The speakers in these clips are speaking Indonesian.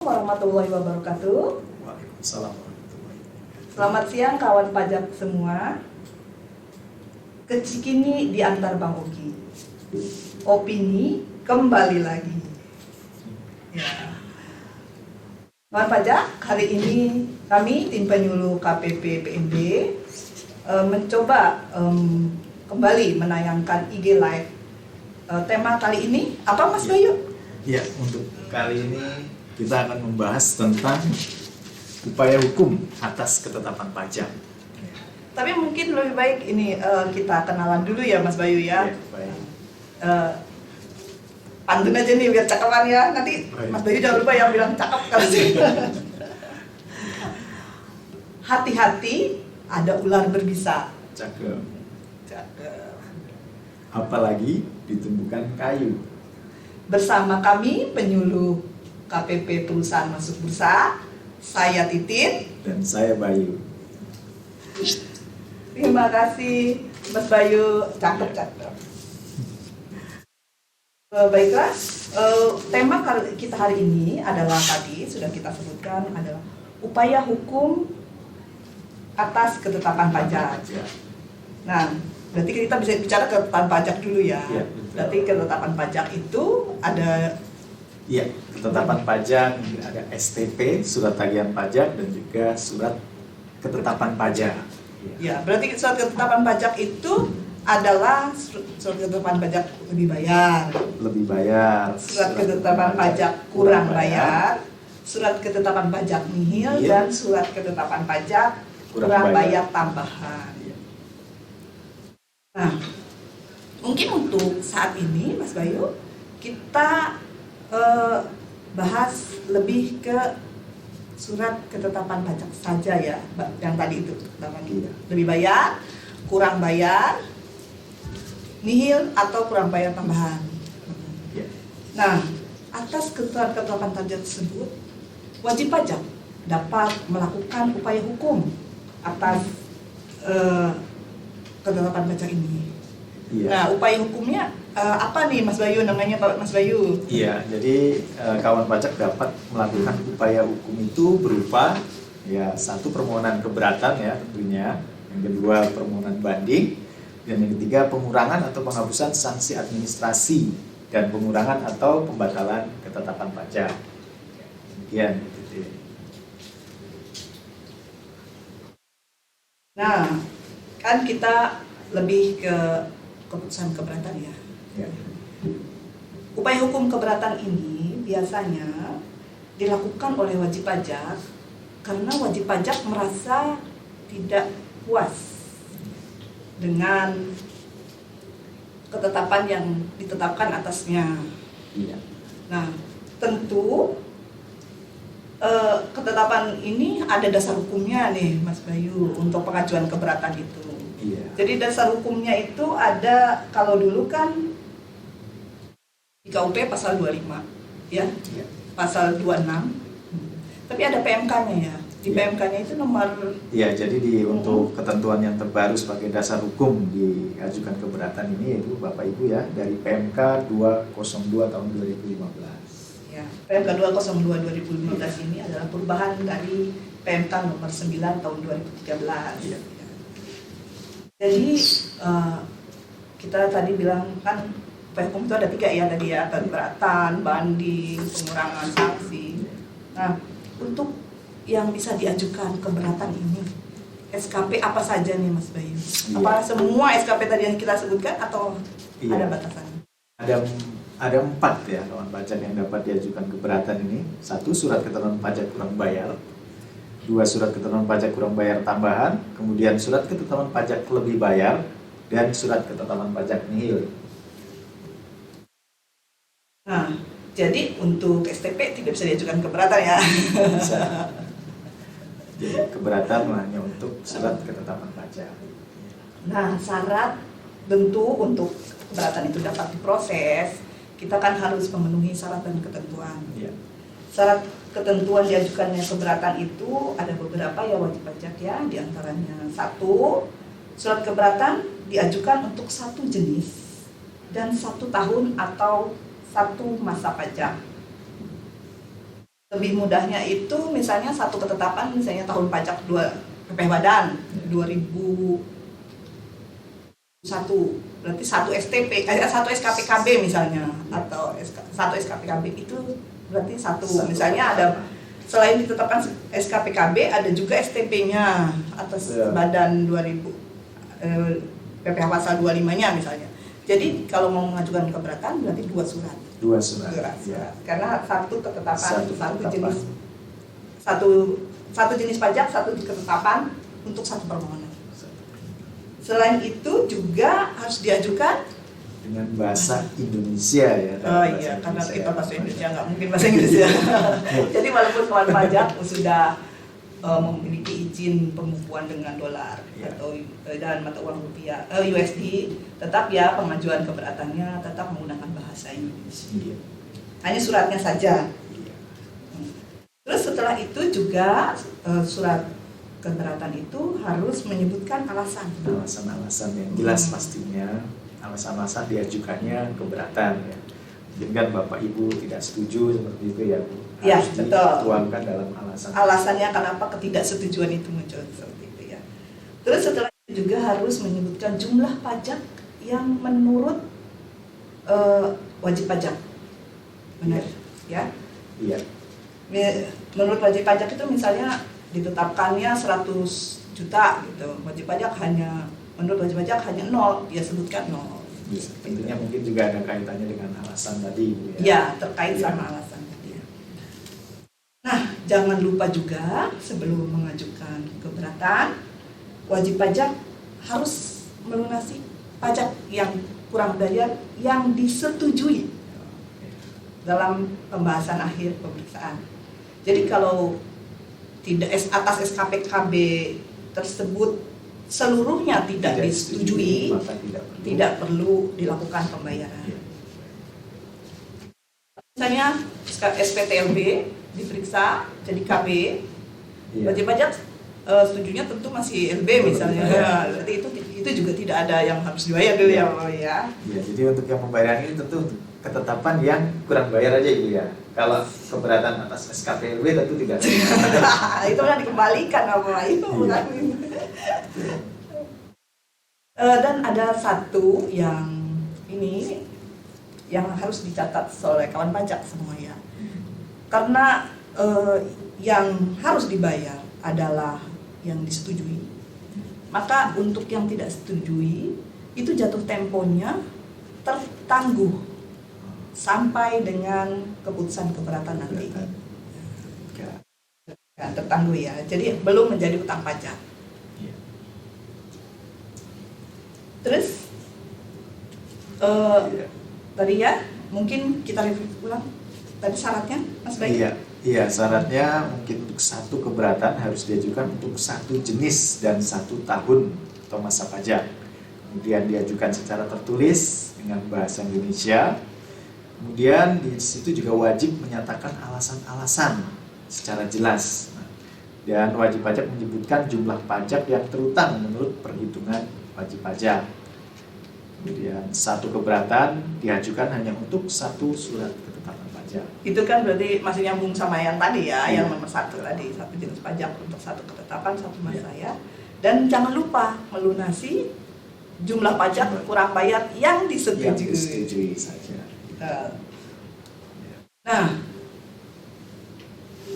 Warahmatullahi wabarakatuh. Waalaikumsalam warahmatullahi wabarakatuh. Selamat siang kawan pajak semua. Kecikini di antar Bang Oki. Opini kembali lagi. Ya. Kawan pajak, hari ini kami tim penyuluh KPP PNB mencoba kembali menayangkan IG Live. Tema kali ini apa Mas Bayu? Ya, untuk kali ini kita akan membahas tentang upaya hukum atas ketetapan pajak. Tapi mungkin lebih baik ini kita kenalan dulu ya Mas Bayu ya. Ya, baik. Pantun aja nih biar cakepan ya. Nanti Baik. Mas Bayu jangan lupa yang bilang cakep kalau sih. Hati-hati, ada ular berbisa. Cakep. Cakep. Apalagi ditumbuhkan kayu. Bersama kami penyuluh KPP Perusahaan Masuk Bursa, saya Titin. Dan saya Bayu. Terima kasih Mas Bayu, cakep. Baiklah, tema kita hari ini adalah tadi sudah kita sebutkan adalah upaya hukum atas ketetapan pajak. Nah, berarti kita bisa bicara ketetapan pajak dulu ya. Ya, Berarti ketetapan pajak itu ada Iya, ketetapan pajak ada STP, surat tagihan pajak, dan juga surat ketetapan pajak. ya, berarti surat ketetapan pajak itu adalah surat ketetapan pajak lebih bayar. Lebih bayar. Surat ketetapan pajak kurang bayar, surat ketetapan pajak nihil, Iya. dan surat ketetapan pajak kurang bayar tambahan. Iya. Nah, mungkin untuk saat ini Mas Bayu, kita bahas lebih ke surat ketetapan pajak saja ya, yang tadi itu Iya. lebih bayar, kurang bayar, nihil atau kurang bayar tambahan. Iya. Nah, atas surat ketetapan pajak tersebut, wajib pajak dapat melakukan upaya hukum atas ketetapan pajak ini. Iya. Nah, upaya hukumnya apa nih Mas Bayu, namanya Pak Mas Bayu? Iya, jadi kawan pajak dapat melakukan upaya hukum itu berupa ya satu permohonan keberatan ya tentunya, yang kedua permohonan banding, dan yang ketiga pengurangan atau penghapusan sanksi administrasi dan pengurangan atau pembatalan ketetapan pajak. Demikian. Gitu. Nah, kan kita lebih ke keputusan keberatan ya. Ya. Upaya hukum keberatan ini biasanya dilakukan oleh wajib pajak karena wajib pajak merasa tidak puas dengan ketetapan yang ditetapkan atasnya. Iya. Nah, tentu ketetapan ini ada dasar hukumnya nih Mas Bayu untuk pengajuan keberatan itu. Iya. Jadi dasar hukumnya itu ada, kalau dulu kan di KUP pasal 25 ya, Iya. pasal 26. Tapi ada PMK-nya ya. Di Iya. PMK-nya itu nomor Ya, jadi untuk ketentuan yang terbaru sebagai dasar hukum diajukan keberatan ini yaitu Bapak Ibu ya dari PMK 202 tahun 2015. ya, PMK 202 2015 ini adalah perubahan dari PMK nomor 9 tahun 2013. Iya. Jadi kita tadi bilang kan upaya hukum itu ada 3 ya tadi ya, keberatan, banding, pengurangan sanksi. Nah, untuk yang bisa diajukan keberatan ini, SKP apa saja nih Mas Bayu? Iya. Apa semua SKP tadi yang kita sebutkan atau Iya. ada batasannya? Ada 4 ya kawan pajak yang dapat diajukan keberatan ini. 1, surat keterangan pajak kurang bayar. 2, surat keterangan pajak kurang bayar tambahan. Kemudian surat keterangan pajak lebih bayar. Dan surat keterangan pajak nihil. Nah, jadi untuk STP tidak bisa diajukan keberatan ya. Bisa. Jadi keberatan hanya untuk surat ketetapan pajak. Nah, syarat tentu untuk keberatan itu dapat diproses, kita kan harus memenuhi syarat dan ketentuan. Iya. Syarat ketentuan diajukannya keberatan itu ada beberapa ya wajib pajak ya, diantaranya 1, surat keberatan diajukan untuk 1 jenis dan 1 tahun atau 1 masa pajak. Lebih mudahnya itu misalnya satu ketetapan, misalnya tahun pajak PPh Badan 2001, berarti satu satu SKPKB misalnya, atau satu SKPKB itu berarti satu misalnya ada, selain ditetapkan SKPKB ada juga STP-nya atas Badan 2000 PPh pasal 25-nya misalnya. Jadi kalau mau mengajukan keberatan berarti dua surat. Ya. Karena satu ketetapan, satu jenis pajak, satu ketetapan untuk satu permohonan. Selain itu juga harus diajukan dengan bahasa Indonesia ya. Oh iya, karena kita bahasa Indonesia, nggak mungkin bahasa Inggris ya. Jadi walaupun kawan pajak sudah memiliki izin pembukuan dengan dolar atau dan mata uang rupiah USD, tetap ya pengajuan keberatannya tetap menggunakan bahasa Indonesia. Hanya suratnya saja. Terus setelah itu juga surat keberatan itu harus menyebutkan alasan yang jelas pastinya, alasan-alasan diajukannya keberatan ya. Mungkin kan Bapak Ibu tidak setuju seperti itu ya Bu. Ya, harus betul. dituangkan dalam alasan. Alasannya kenapa ketidaksetujuan itu muncul seperti itu ya. Terus setelah itu juga harus menyebutkan jumlah pajak yang menurut wajib pajak. Benar ya? Iya. Menurut wajib pajak itu misalnya ditetapkannya 100 juta gitu. Wajib pajak menurut wajib pajak hanya 0, dia sebutkan 0. Ya, tentunya mungkin juga ada kaitannya dengan alasan tadi Bu ya. Ya, terkait sama alasan. Nah, jangan lupa juga sebelum mengajukan keberatan, wajib pajak harus melunasi pajak yang kurang bayar yang disetujui dalam pembahasan akhir pemeriksaan. Jadi kalau tidak atas SKPKB tersebut seluruhnya tidak disetujui, maka tidak perlu dilakukan pembayaran. Misalnya SPTLB diperiksa jadi KB, wajib pajak setujunya tentu masih LB misalnya. Berarti itu juga tidak ada yang harus dibayar dulu ya Bapak ya. Ya, jadi untuk yang pembayaran ini tentu ketetapan yang kurang bayar aja Ibu ya. Kalau keberatan atas SKPLB tentu tidak. Itu kan dikembalikan Bapak itu bukan. Dan ada satu yang ini yang harus dicatat oleh kawan pajak semua ya. Karena yang harus dibayar adalah yang disetujui, maka untuk yang tidak setujui itu jatuh temponya tertangguh sampai dengan keputusan keberatan nanti. Ya, tertangguh ya, jadi belum menjadi utang pajak. Terus tadi ya mungkin kita review ulang. Tadi syaratnya, Mas Bayu? Iya, syaratnya mungkin untuk satu keberatan harus diajukan untuk satu jenis dan 1 tahun atau masa pajak. Kemudian diajukan secara tertulis dengan bahasa Indonesia. Kemudian di situ juga wajib menyatakan alasan-alasan secara jelas. Dan wajib pajak menyebutkan jumlah pajak yang terutang menurut perhitungan wajib pajak. Kemudian satu keberatan diajukan hanya untuk satu surat ketetapan pajak. Itu kan berarti masih nyambung sama yang tadi ya, yang nomor 1 tadi, satu jenis pajak untuk satu ketetapan, satu masa ya. Dan jangan lupa melunasi jumlah pajak kurang bayar yang disetujui. Yang disetujui saja. Nah,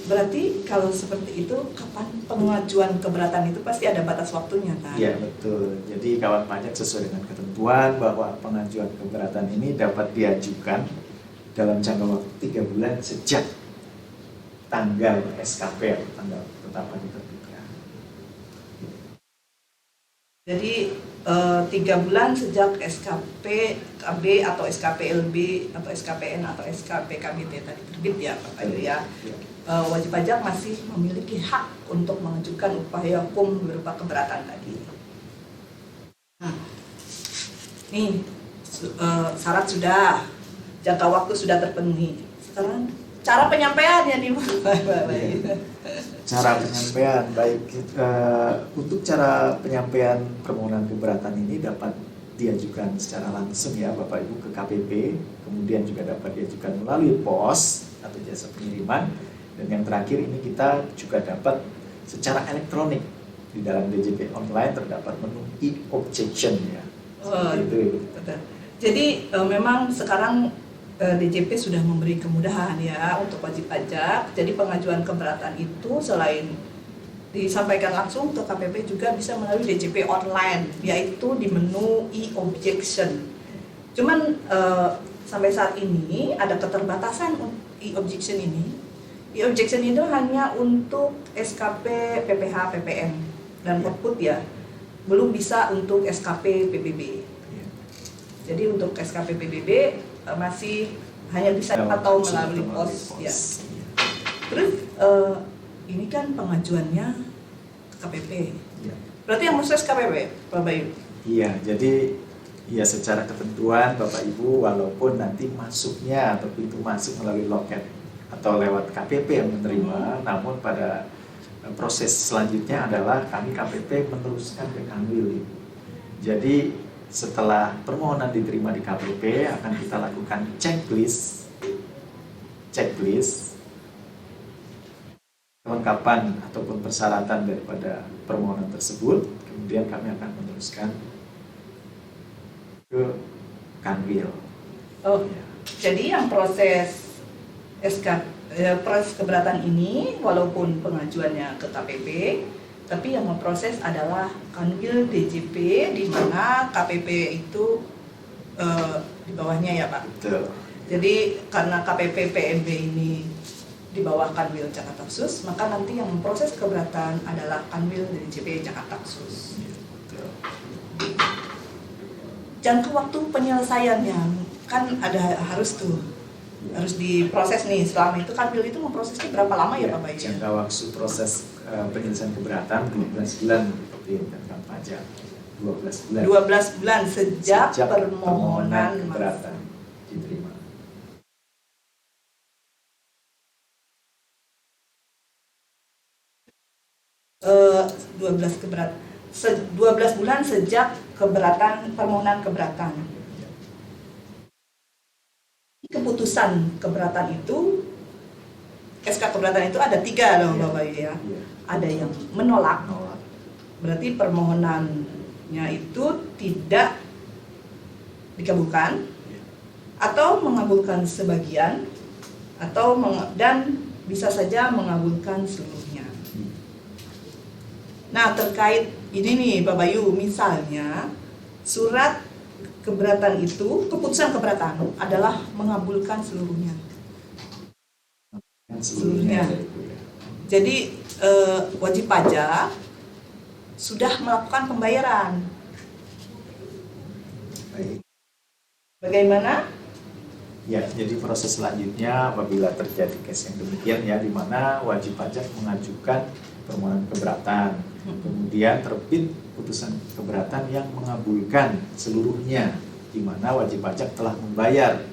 berarti kalau seperti itu kapan pengajuan keberatan itu pasti ada batas waktunya kan? Iya betul. Jadi kawan pajak sesuai dengan ketentuan bahwa pengajuan keberatan ini dapat diajukan dalam jangka waktu 3 bulan sejak tanggal SKP atau tanggal ketetapan diterbitkan. Jadi 3 bulan sejak SKP KB atau SKPLB atau SKPN atau SKPKBT tadi terbit ya Pak Ayu ya. Wajib pajak masih memiliki hak untuk mengajukan upaya hukum berupa keberatan tadi. Nah, nih syarat sudah, jangka waktu sudah terpenuhi. Sekarang cara penyampaiannya nih Pak. Cara penyampaian baik untuk cara penyampaian permohonan keberatan ini dapat diajukan secara langsung ya Bapak Ibu ke KPP, kemudian juga dapat diajukan melalui pos atau jasa pengiriman, Dan yang terakhir ini kita juga dapat secara elektronik di dalam DJP online terdapat menu e-objection ya. Itu. Betul. Jadi memang sekarang DJP sudah memberi kemudahan ya untuk wajib pajak. Jadi pengajuan keberatan itu selain disampaikan langsung ke KPP juga bisa melalui DJP online, yaitu di menu e-objection. Cuman sampai saat ini ada keterbatasan e-objection ini. E-objection itu hanya untuk SKP, PPH, PPN dan output ya, belum bisa untuk SKP, PBB. Jadi untuk SKP, PBB masih hanya bisa atau melalui pos ya. Terus ini kan pengajuannya ke KPP. Ya. Berarti yang proses KPP, Pak Bayu? Iya, jadi ya secara ketentuan Bapak Ibu walaupun nanti masuknya atau pintu masuk melalui loket atau lewat KPP yang menerima, namun pada proses selanjutnya adalah kami KPP meneruskan ke Kanwil. Jadi setelah permohonan diterima di KPP akan kita lakukan checklist kelengkapan ataupun persyaratan daripada permohonan tersebut, kemudian kami akan meneruskan ke Kanwil. Oh, jadi yang proses proses keberatan ini walaupun pengajuannya ke KPP, tapi yang memproses adalah Kanwil DJP, di mana KPP itu di bawahnya ya Pak. Betul. Jadi karena KPP PMB ini di bawah Kanwil Jakarta Khusus, maka nanti yang memproses keberatan adalah Kanwil DJP Jakarta Khusus. Betul. Jangka waktu penyelesaiannya kan harus diproses nih. Selama itu Kanwil itu memprosesnya berapa lama ya Pak Bayu? Jangka waktu proses penyelesaian keberatan 12 bulan seperti tentang pajak. 12 bulan. 12 bulan sejak permohonan keberatan diterima. Uh, 12 bulan sejak permohonan keberatan. Keputusan keberatan itu, SK keberatan itu ada 3 loh Bapak Bayu ya. Ada yang menolak, berarti permohonannya itu tidak dikabulkan, atau mengabulkan sebagian, dan bisa saja mengabulkan seluruhnya. Nah, terkait ini nih Pak Bayu, misalnya surat keberatan itu, keputusan keberatan adalah mengabulkan seluruhnya. Jadi wajib pajak sudah melakukan pembayaran. Bagaimana? Ya, jadi proses selanjutnya apabila terjadi case yang demikian ya, di mana wajib pajak mengajukan permohonan keberatan, kemudian terbit putusan keberatan yang mengabulkan seluruhnya, di mana wajib pajak telah membayar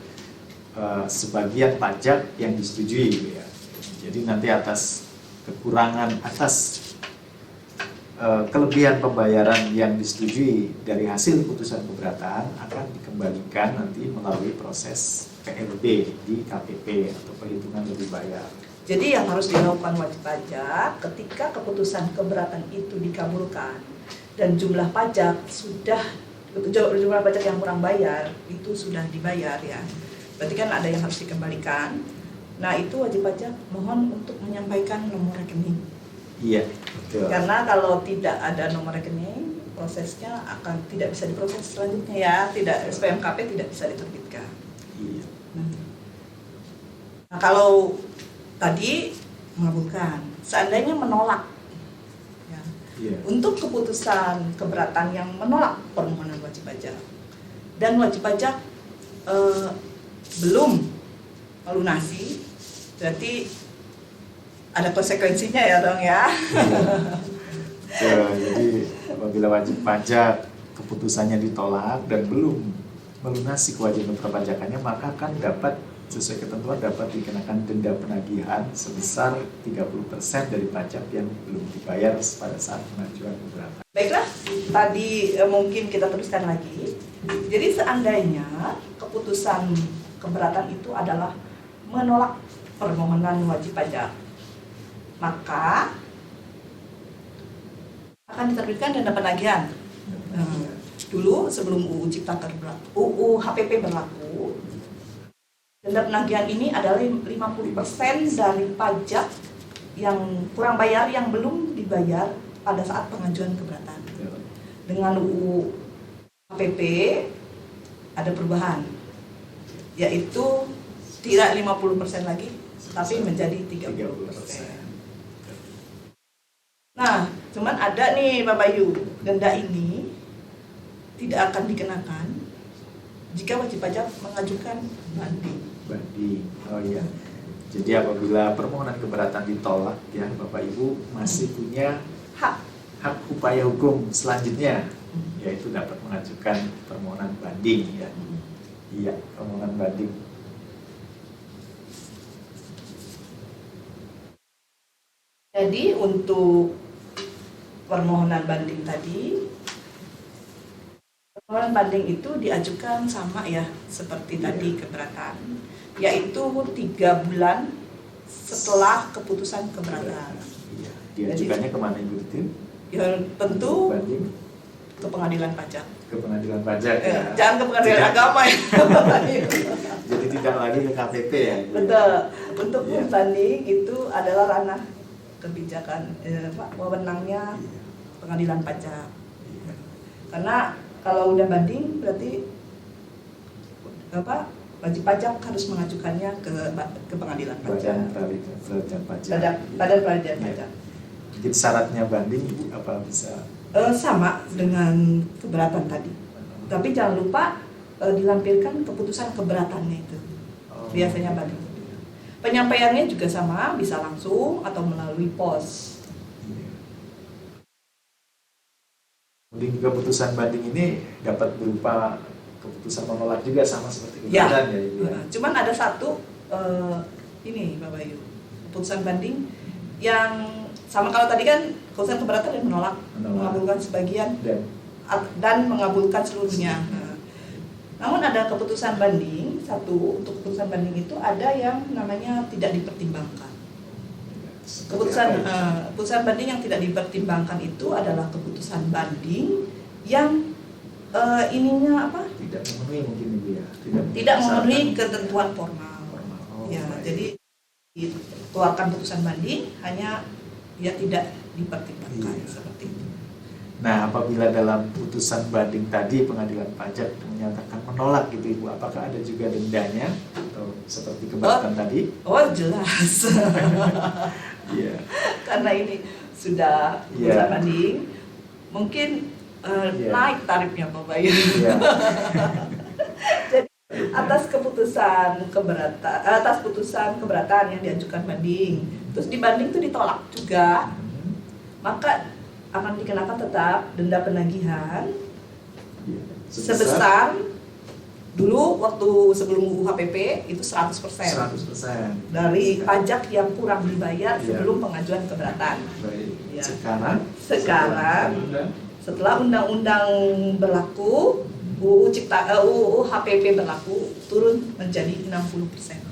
sebagian pajak yang disetujui ya. Jadi nanti atas kelebihan pembayaran yang disetujui dari hasil putusan keberatan akan dikembalikan nanti melalui proses PLB di KPP atau perhitungan lebih bayar. Jadi yang harus dilakukan wajib pajak ketika keputusan keberatan itu dikabulkan dan jumlah pajak yang kurang bayar itu sudah dibayar ya. Berarti kan ada yang harus dikembalikan. Nah, itu wajib pajak mohon untuk menyampaikan nomor rekening. Iya, betul. Karena kalau tidak ada nomor rekening, prosesnya akan tidak bisa diproses selanjutnya ya. SPMKP tidak bisa diterbitkan. Iya. Nah, kalau tadi mengabulkan, seandainya menolak, ya, untuk keputusan keberatan yang menolak permohonan wajib pajak dan wajib pajak belum melunasi, berarti ada konsekuensinya ya dong ya. Jadi apabila wajib pajak keputusannya ditolak dan belum melunasi kewajiban perpajakannya, maka akan dapat sesuai ketentuan dapat dikenakan denda penagihan sebesar 30% dari pajak yang belum dibayar pada saat pengajuan keberatan. Baiklah, tadi mungkin kita teruskan lagi. Jadi seandainya keputusan keberatan itu adalah menolak permohonan wajib pajak, maka akan diterbitkan denda penagihan. Dulu sebelum UU HPP berlaku, denda penagihan ini adalah 50% dari pajak yang kurang bayar yang belum dibayar pada saat pengajuan keberatan. Dengan UU HPP ada perubahan, yaitu tidak 50% lagi, tapi menjadi 30%. Nah, cuman ada nih Pak Bayu, denda ini tidak akan dikenakan jika wajib pajak mengajukan banding. Oh iya. Jadi apabila permohonan keberatan ditolak, ya Bapak Ibu masih punya hak upaya hukum selanjutnya, yaitu dapat mengajukan permohonan banding, ya. Iya, permohonan banding. Jadi untuk permohonan banding tadi, permohonan banding itu diajukan sama ya seperti tadi keberatan, yaitu 3 bulan setelah keputusan keberatan. Iya. Diajukannya kemana Ibu Titin? Ya tentu banding ke pengadilan pajak. Ke pengadilan pajak. Ya. Jangan ke pengadilan agama ya. Jadi tidak lagi ke KPP ya. Betul. Untuk banding itu adalah ranah kebijakan wewenangnya pengadilan pajak. Karena kalau udah banding berarti wajib pajak harus mengajukannya ke pengadilan pajak. Badan peradilan pajak. Jadi syaratnya banding Ibu apa bisa? Sama dengan keberatan tadi. Tapi jangan lupa dilampirkan keputusan keberatannya itu. Biasanya banding. Penyampaiannya juga sama, bisa langsung atau melalui pos. Kemudian juga putusan banding ini dapat berupa keputusan menolak juga sama seperti keberatan ya Ibu ya. Cuman ada satu ini Bapak Bayu, keputusan banding yang sama kalau tadi kan keputusan keberatan dan menolak. Mengabulkan sebagian dan mengabulkan seluruhnya. Namun ada keputusan banding, untuk keputusan banding itu ada yang namanya tidak dipertimbangkan. Keputusan banding yang tidak dipertimbangkan itu adalah keputusan banding yang ininya apa? Tidak memenuhi mungkin Ibu ya. Tidak memenuhi ketentuan formal. Jadi dikeluarkan putusan banding hanya ya tidak dipertimbangkan seperti itu. Nah, apabila dalam putusan banding tadi pengadilan pajak menyatakan menolak gitu Ibu, apakah ada juga dendanya atau seperti keberatan tadi? Oh jelas. Iya. Karena ini sudah putusan banding, mungkin naik tarifnya Pak Bayu. Jadi atas putusan keberatan yang diajukan banding, terus dibanding itu ditolak juga, maka akan dikenakan tetap denda penagihan sebesar dulu waktu sebelum UU HPP itu 100% dari pajak yang kurang dibayar sebelum pengajuan keberatan. Ya. Sekarang setelah undang-undang berlaku, UU HPP berlaku, turun menjadi 60%.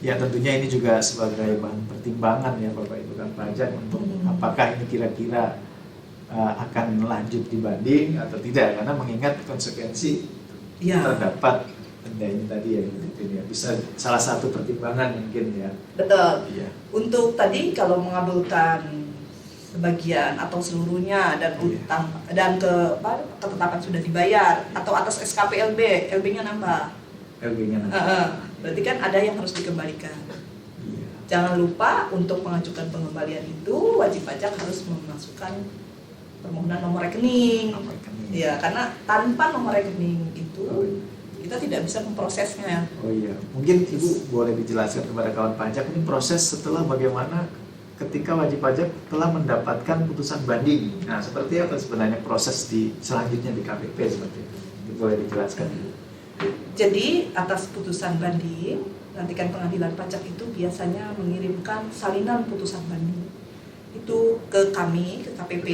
Ya tentunya ini juga sebagai bahan pertimbangan ya Bapak Ibu kan pajak untuk apakah ini kira-kira akan lanjut dibanding atau tidak, karena mengingat konsekuensi terdapat denda ini tadi ya, bisa salah satu pertimbangan mungkin ya. Betul. Ya. Untuk tadi kalau mengabulkan sebagian atau seluruhnya dan utang dan ketetapan sudah dibayar atau atas SKP LB-nya nambah. Berarti kan ada yang harus dikembalikan. Jangan lupa untuk mengajukan pengembalian itu wajib pajak harus memasukkan permohonan nomor rekening. Ya, karena tanpa nomor rekening itu kita tidak bisa memprosesnya. Oh iya, mungkin Ibu boleh dijelaskan kepada kawan pajak ini proses setelah bagaimana ketika wajib pajak telah mendapatkan putusan banding. Nah, seperti apa sebenarnya proses selanjutnya di KPP seperti itu? Boleh dijelaskan Ibu? Jadi atas putusan banding, nantikan pengadilan pajak itu biasanya mengirimkan salinan putusan banding itu ke kami, ke KPP,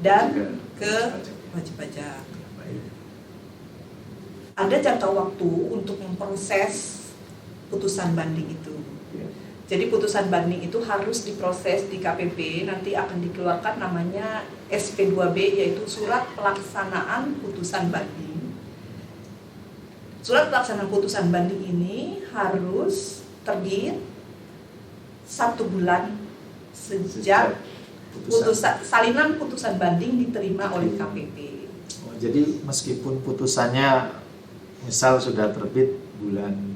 dan ke wajib pajak. Ada jangka waktu untuk memproses putusan banding itu. Jadi putusan banding itu harus diproses di KPP, nanti akan dikeluarkan namanya SP2B, yaitu Surat Pelaksanaan Putusan Banding. Surat pelaksanaan putusan banding ini harus terbit 1 bulan sejak salinan putusan banding diterima oleh KPP. Jadi meskipun putusannya misal sudah terbit bulan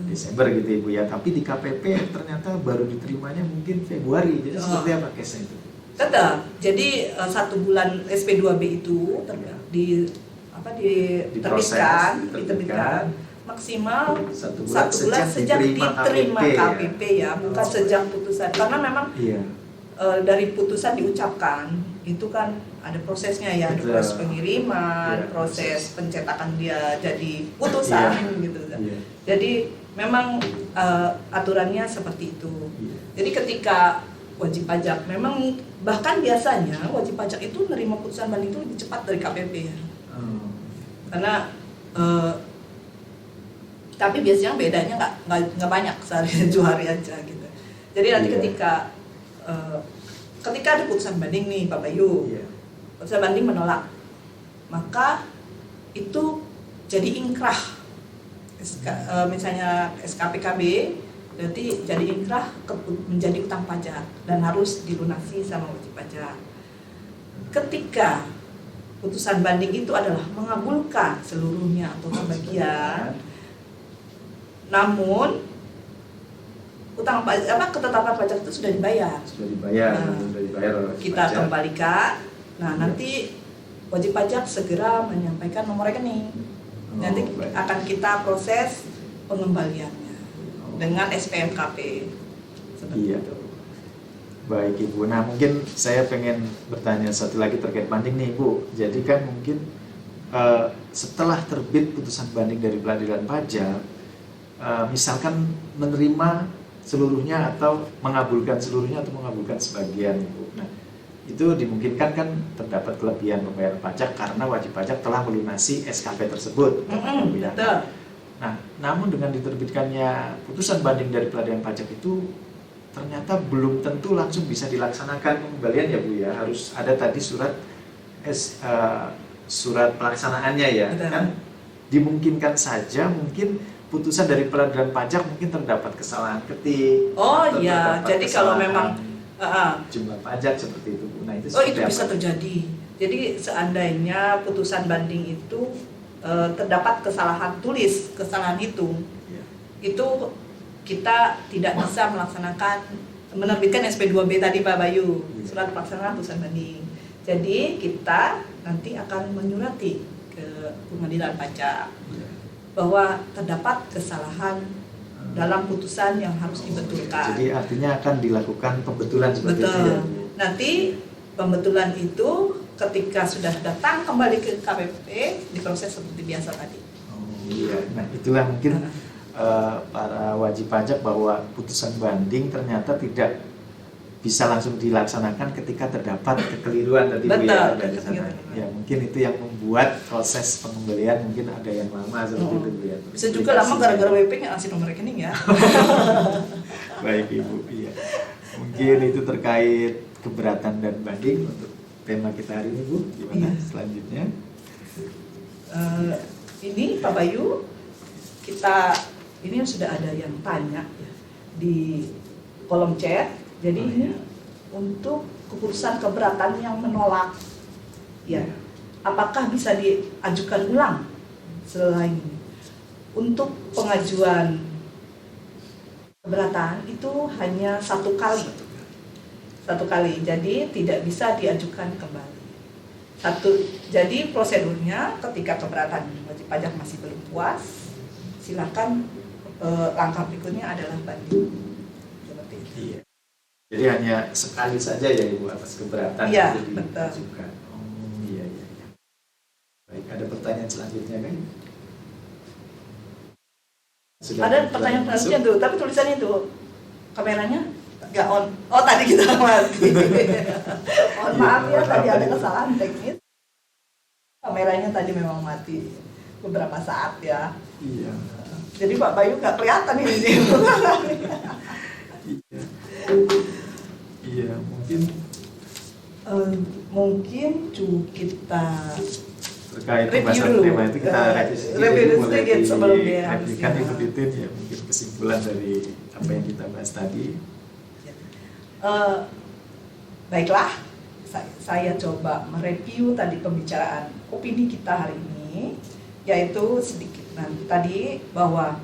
Desember gitu Ibu ya, tapi di KPP ternyata baru diterimanya mungkin Februari. Jadi seperti apa case-nya itu? Tetap. Jadi 1 bulan SP2B itu diterbitkan maksimal 1 bulan sejak diterima KPP ya, bukan sejak putusan. Karena memang dari putusan diucapkan itu kan ada prosesnya ya, ada proses pengiriman, proses pencetakan dia jadi putusan gitu kan. Jadi memang aturannya seperti itu. Jadi ketika wajib pajak, memang bahkan biasanya wajib pajak itu menerima putusan banding itu lebih cepat dari KPP ya. Karena tapi biasanya bedanya nggak banyak, sehari 2 hari aja gitu. Jadi nanti ketika ada putusan banding nih Pak Bayu, putusan banding menolak, maka itu jadi ingkrah. Misalnya SKPKB berarti jadi ingkrah menjadi utang pajak dan harus dilunasi sama wajib pajak. Ketika putusan banding itu adalah mengabulkan seluruhnya atau sebagian, namun ketetapan pajak itu sudah dibayar. Kita kembalikan. Nah, nanti wajib pajak segera menyampaikan nomor rekening. Nanti akan kita proses pengembaliannya dengan SPMKP. Seperti itu. Baik Ibu. Nah, mungkin saya pengen bertanya satu lagi terkait banding nih Ibu. Jadi kan mungkin setelah terbit putusan banding dari pengadilan pajak, misalkan menerima seluruhnya atau mengabulkan seluruhnya atau mengabulkan sebagian Ibu. Nah, itu dimungkinkan kan terdapat kelebihan pembayaran pajak karena wajib pajak telah melunasi SKP tersebut. Betul. Nah, namun dengan diterbitkannya putusan banding dari pengadilan pajak itu ternyata belum tentu langsung bisa dilaksanakan pengembalian ya Bu ya. Harus ada tadi surat pelaksanaannya ya. Betul. Kan dimungkinkan saja mungkin putusan dari pengadilan pajak mungkin terdapat kesalahan ketik. Oh iya, jadi kalau memang jumlah pajak seperti itu Bu. Nah, itu bisa terjadi. Jadi seandainya putusan banding itu terdapat kesalahan tulis, kesalahan hitung, itu kita tidak bisa menerbitkan SP2B tadi Pak Bayu, surat pelaksanaan putusan banding. Jadi kita nanti akan menyurati ke pengadilan pajak bahwa terdapat kesalahan dalam putusan yang harus dibetulkan. Jadi artinya akan dilakukan pembetulan seperti itu. Betul. Nanti pembetulan itu ketika sudah datang kembali ke KPP diproses seperti biasa tadi. Nah itulah mungkin para wajib pajak bahwa putusan banding ternyata tidak bisa langsung dilaksanakan ketika terdapat kekeliruan tadi Bu ya dari sana. Ya mungkin itu yang membuat proses pengembalian mungkin ada yang lama seperti itu Bu ya. Bisa juga lama gara-gara WP nggak ngasih nomor rekening ya. Baik Ibu, iya. Mungkin itu terkait keberatan dan banding untuk tema kita hari ini Bu. Gimana selanjutnya? Ini Pak Bayu, ini sudah ada yang tanya ya, di kolom chat. Jadi ini untuk keputusan keberatan yang menolak, ya, apakah bisa diajukan ulang selain ini? Untuk pengajuan keberatan itu hanya satu kali, jadi tidak bisa diajukan kembali. Jadi prosedurnya ketika keberatan wajib pajak masih belum puas, silakan langkah berikutnya adalah banding. Seperti itu. Iya. Jadi hanya sekali saja ya Ibu atas keberatan itu diajukan. Iya. Baik, ada pertanyaan selanjutnya kan? Ada pertanyaan selanjutnya tuh, tapi tulisannya tuh kameranya nggak on. Oh tadi kita mati. Mohon maaf ya, tadi ada kesalahan teknis. Kameranya tadi memang mati beberapa saat ya. Iya. Jadi Pak Bayu nggak kelihatan ini. Iya, mungkin Mungkin kita terkait review pembahasan dulu. tema itu kita revisi Review jadi sedikit sebelum dia replikan habis. Ibu Titin ya, mungkin kesimpulan dari apa yang kita bahas tadi. Baiklah, saya coba mereview tadi pembicaraan opini kita hari ini, yaitu sedikit nanti tadi bahwa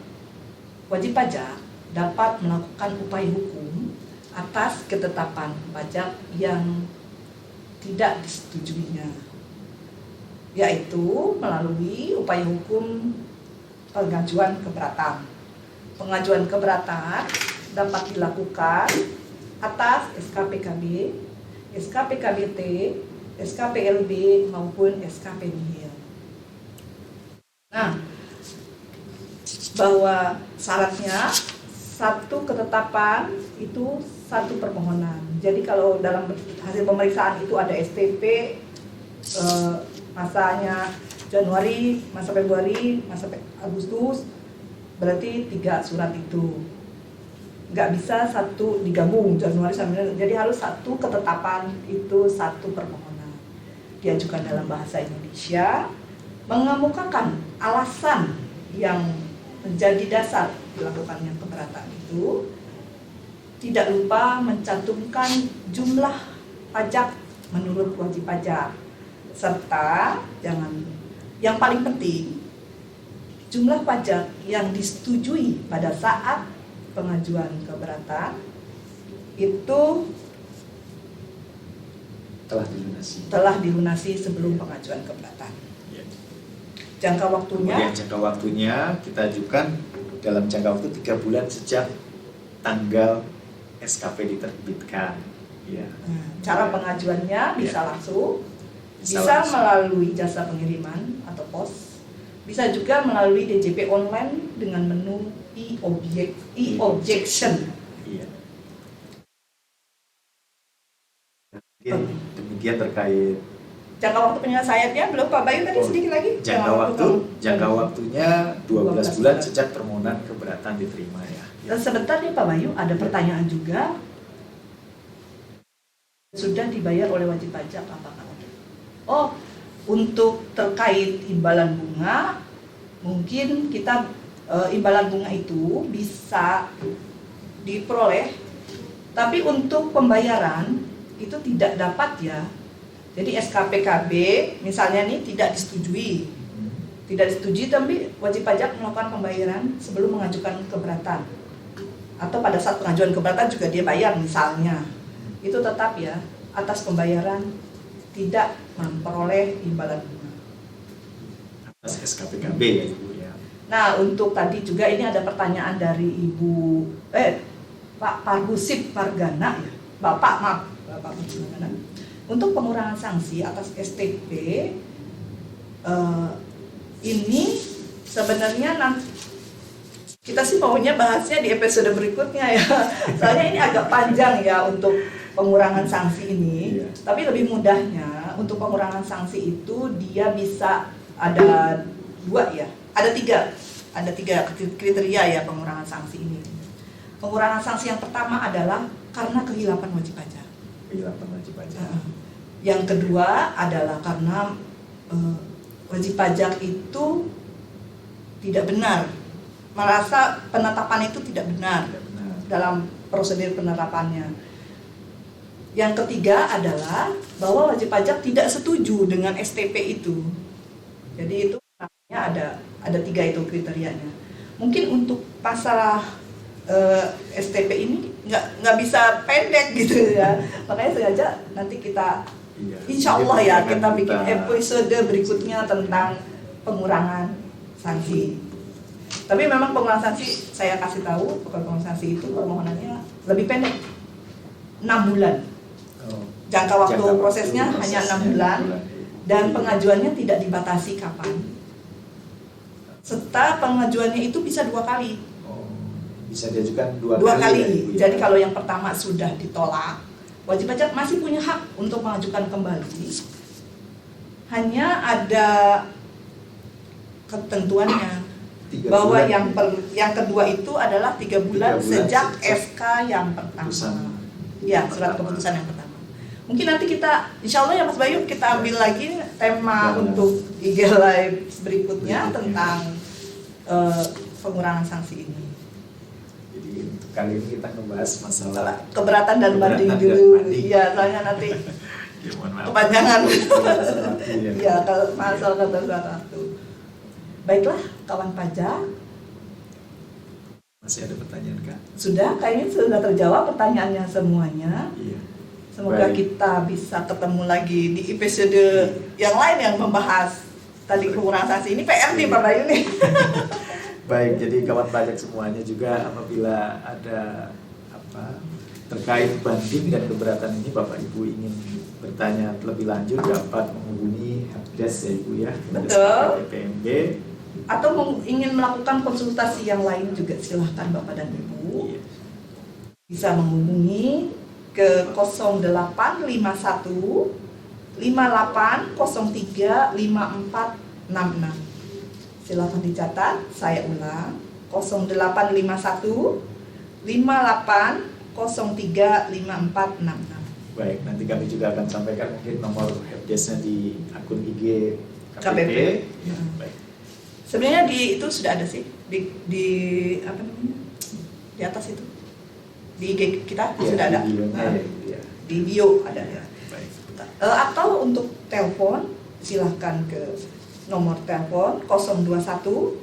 wajib pajak dapat melakukan upaya hukum atas ketetapan pajak yang tidak disetujuinya, yaitu melalui upaya hukum pengajuan keberatan. Pengajuan keberatan dapat dilakukan atas SKPKB, SKPKBT, SKPLB maupun SKP nihil. Nah, bahwa syaratnya satu ketetapan itu satu permohonan. Jadi kalau dalam hasil pemeriksaan itu ada STP, masanya Januari, masa Februari, masa Agustus, berarti 3 surat itu. Nggak bisa satu digabung Januari sampai, jadi harus satu ketetapan itu satu permohonan. Diajukan dalam bahasa Indonesia, mengemukakan alasan yang menjadi dasar dilakukannya keberatan itu, tidak lupa mencantumkan jumlah pajak menurut wajib pajak, serta yang paling penting, jumlah pajak yang disetujui pada saat pengajuan keberatan itu telah dilunasi sebelum pengajuan keberatan. Ya. Jangka waktunya, Kemudian jangka waktunya kita ajukan dalam jangka waktu 3 bulan sejak tanggal SKP diterbitkan. Ya. Cara pengajuannya bisa langsung, bisa langsung. melalui jasa pengiriman atau pos, bisa juga melalui DJP online dengan menu e-objection. Iya. Demikian terkait Jangka waktu penyelesaiannya belum Pak Bayu tadi sedikit lagi. jangka waktunya 12 bulan sejak permohonan keberatan diterima ya. Dan sebentar nih Pak Bayu, ada pertanyaan juga. Sudah dibayar oleh wajib pajak apakah? Oh, untuk terkait imbalan bunga, mungkin kita imbalan bunga itu bisa diperoleh, tapi untuk pembayaran itu tidak dapat ya. Jadi SKPKB misalnya nih tidak disetujui, tapi wajib pajak melakukan pembayaran sebelum mengajukan keberatan, atau pada saat pengajuan keberatan juga dia bayar misalnya, itu tetap ya atas pembayaran tidak memperoleh imbalan bunga atas SKPKB ya Ibu ya. Nah, untuk tadi juga ini ada pertanyaan dari Pak Parhusip Margana ya, Bapak Parhusip Margana. Untuk pengurangan sanksi atas STP ini sebenarnya kita sih maunya bahasnya di episode berikutnya ya. Soalnya ini agak panjang ya untuk pengurangan sanksi ini. Iya. Tapi lebih mudahnya untuk pengurangan sanksi itu dia bisa ada 2 ya. Ada tiga kriteria ya pengurangan sanksi ini. Pengurangan sanksi yang pertama adalah karena kehilapan wajib pajak. Kehilapan wajib pajak. Yang kedua adalah karena wajib pajak itu tidak benar, merasa penetapan itu tidak benar dalam prosedur penerapannya. Yang ketiga adalah bahwa wajib pajak tidak setuju dengan STP itu. Jadi itu namanya ada 3 itu kriterianya. Mungkin untuk masalah STP ini nggak bisa pendek gitu ya. Makanya sengaja nanti kita insya Allah ya kita bikin episode berikutnya tentang pengurangan sanksi. Tapi memang pengurangan sanksi saya kasih tahu, pengurangan sanksi itu permohonannya lebih pendek, 6 bulan. Jangka waktu prosesnya hanya 6 bulan dan pengajuannya tidak dibatasi kapan. Serta pengajuannya itu bisa 2 kali. Bisa diajukan 2 kali. Ya, Jadi kalau yang pertama sudah ditolak, wajib pajak masih punya hak untuk mengajukan kembali. Hanya ada ketentuannya bahwa yang kedua itu adalah 3 bulan sejak SK yang pertama. Ya, surat keputusan yang pertama. Mungkin nanti kita, insya Allah ya Mas Bayu, kita ambil lagi tema untuk IG Live berikutnya tentang pengurangan sanksi ini. Jadi untuk kali ini kita ngebahas masalah keberatan dan banding dulu. Iya, soalnya nanti ya, mohon maaf. kepanjangan. Ya. Iya, kalau masalah kata waktu. Baiklah, kawan pajak. Masih ada pertanyaan Kak? Sudah, kayaknya sudah terjawab pertanyaannya semuanya. Iya. Semoga Baik. kita bisa ketemu lagi di episode yang lain yang membahas tadi pengurangan sanksi. Ini PR nih Pak Bayu nih. Baik, jadi kawan pajak semuanya juga apabila ada terkait banding dan keberatan ini Bapak Ibu ingin bertanya lebih lanjut dapat menghubungi helpdesk ya Ibu ya. Betul. PMB. Atau ingin melakukan konsultasi yang lain juga silahkan Bapak dan Ibu. Iya. Bisa menghubungi ke 0851 5803 5466. Silakan dicatat, saya ulang 0851 5803 5466. Baik, nanti kami juga akan sampaikan mungkin nomor helpdesk-nya di akun IG KPP. Ya, baik. Sebenarnya itu sudah ada sih di apa namanya? Di atas itu. Di IG kita Ya, sudah ada. di bio-nya ya, ya. Di bio ada ya. Baik. Atau untuk telepon silahkan ke nomor telepon 021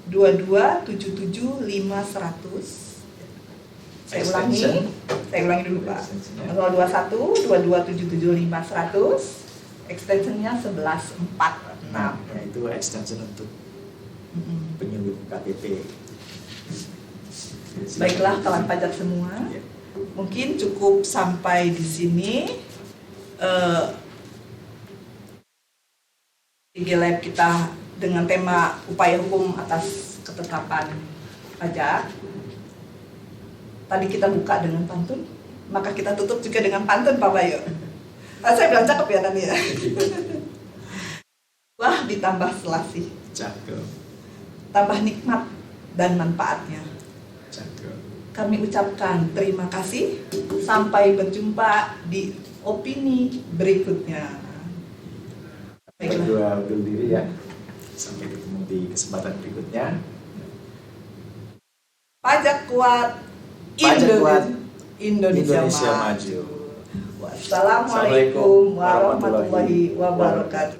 22 77 5100. Saya ulangi dulu Pak. 021 22 77 5100. Extensionnya 1146. Nah, ya, itu extension untuk penyuluh KPP. Baiklah kawan pajak semua, Ya. mungkin cukup sampai di sini IG Live kita dengan tema upaya hukum atas ketetapan pajak. Tadi kita buka dengan pantun, maka kita tutup juga dengan pantun Pak Bayu. Saya bilang cakep ya tadi ya. Wah, ditambah selasih, Cakep. tambah nikmat dan manfaatnya. Cakep. Kami ucapkan terima kasih. Sampai berjumpa di opini berikutnya. Baiklah. Berdua undur diri ya. Sampai ketemu di kesempatan berikutnya. Pajak kuat, Pajak kuat, Indonesia Indonesia maju. maju. Wassalamualaikum warahmatullahi wabarakatuh.